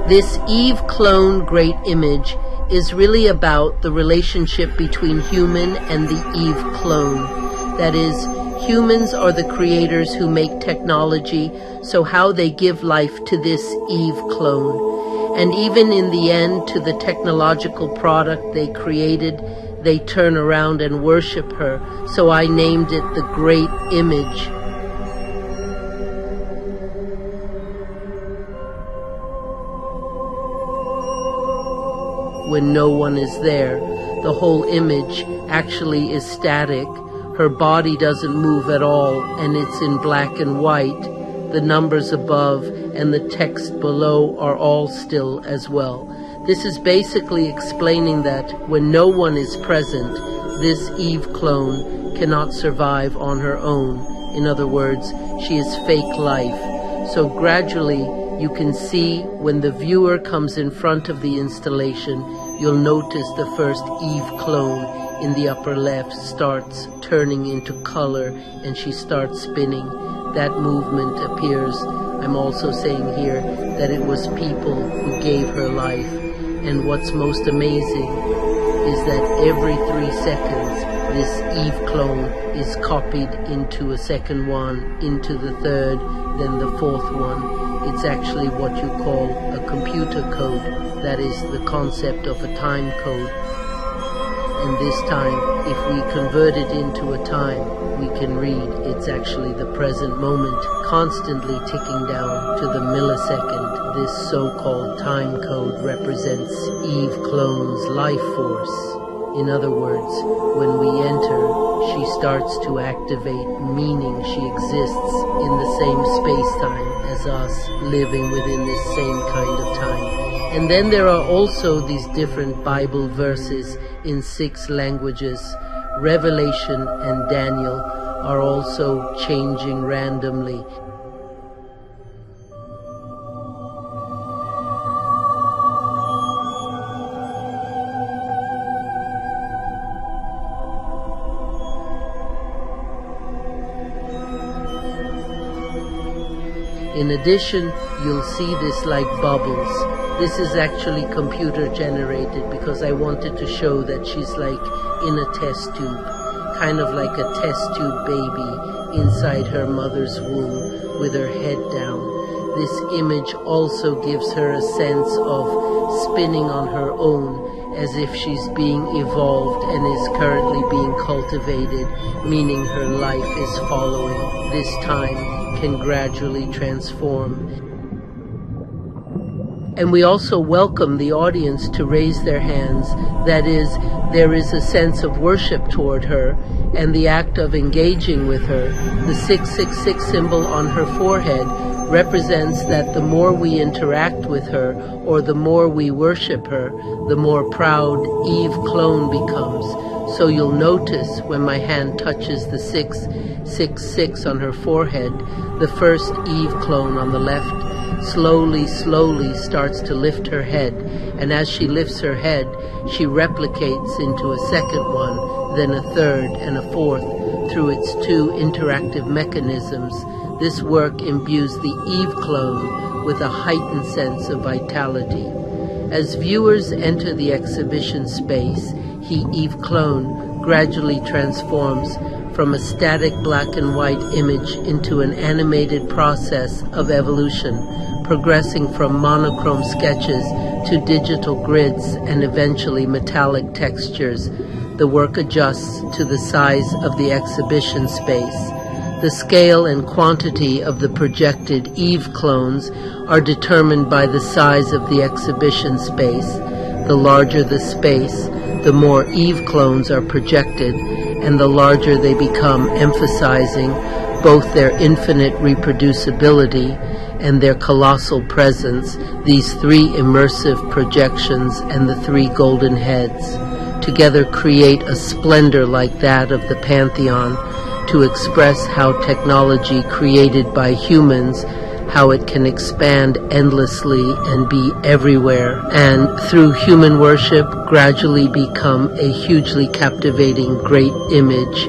This Eve clone great image is really about the relationship between human and the Eve clone. That is, humans are the creators who make technology, so how they give life to this Eve clone. And even in the end, to the technological product they created, they turn around and worship her, so I named it the Great Image. When no one is there, the whole image actually is static. Her body doesn't move at all, and it's in black and white. The numbers above and the text below are all still as well. This is basically explaining that when no one is present, this Eve clone cannot survive on her own. In other words, she is fake life. So gradually, you can see when the viewer comes in front of the installation, you'll notice the first Eve clone in the upper left starts turning into color and she starts spinning. That movement appears. I'm also saying here that it was people who gave her life. And what's most amazing is that every 3 seconds, this Eve clone is copied into a second one, into the third, then the fourth one. It's actually what you call a computer code. That is the concept of a time code. And this time, if we convert it into a time, we can read it's actually the present moment, constantly ticking down to the millisecond. This so-called time code represents Eve clone's life force. In other words, when we enter, she starts to activate, meaning she exists in the same space-time as us, living within this same kind of time. And then there are also these different Bible verses in 6 languages. Revelation and Daniel are also changing randomly. In addition, you'll see this like bubbles. This is actually computer generated because I wanted to show that she's like in a test tube, kind of like a test tube baby inside her mother's womb with her head down. This image also gives her a sense of spinning on her own, as if she's being evolved and is currently being cultivated, meaning her life is following. This time can gradually transform. And we also welcome the audience to raise their hands. That is, there is a sense of worship toward her and the act of engaging with her. The 666 symbol on her forehead represents that the more we interact with her or the more we worship her, the more proud Eve clone becomes. So you'll notice when my hand touches the 666 on her forehead, the first Eve clone on the left slowly starts to lift her head, and as she lifts her head, she replicates into a second one, then a third and a fourth through its 2 interactive mechanisms. This work imbues the Eve clone with a heightened sense of vitality. As viewers enter the exhibition space, Eve clone gradually transforms from a static black and white image into an animated process of evolution, progressing from monochrome sketches to digital grids and eventually metallic textures. The work adjusts to the size of the exhibition space. The scale and quantity of the projected Eve clones are determined by the size of the exhibition space. The larger the space, the more Eve clones are projected, and the larger they become, emphasizing both their infinite reproducibility and their colossal presence. These 3 immersive projections and the 3 golden heads together create a splendor like that of the Pantheon, to express how technology created by humans how it can expand endlessly and be everywhere, and through human worship gradually become a hugely captivating great image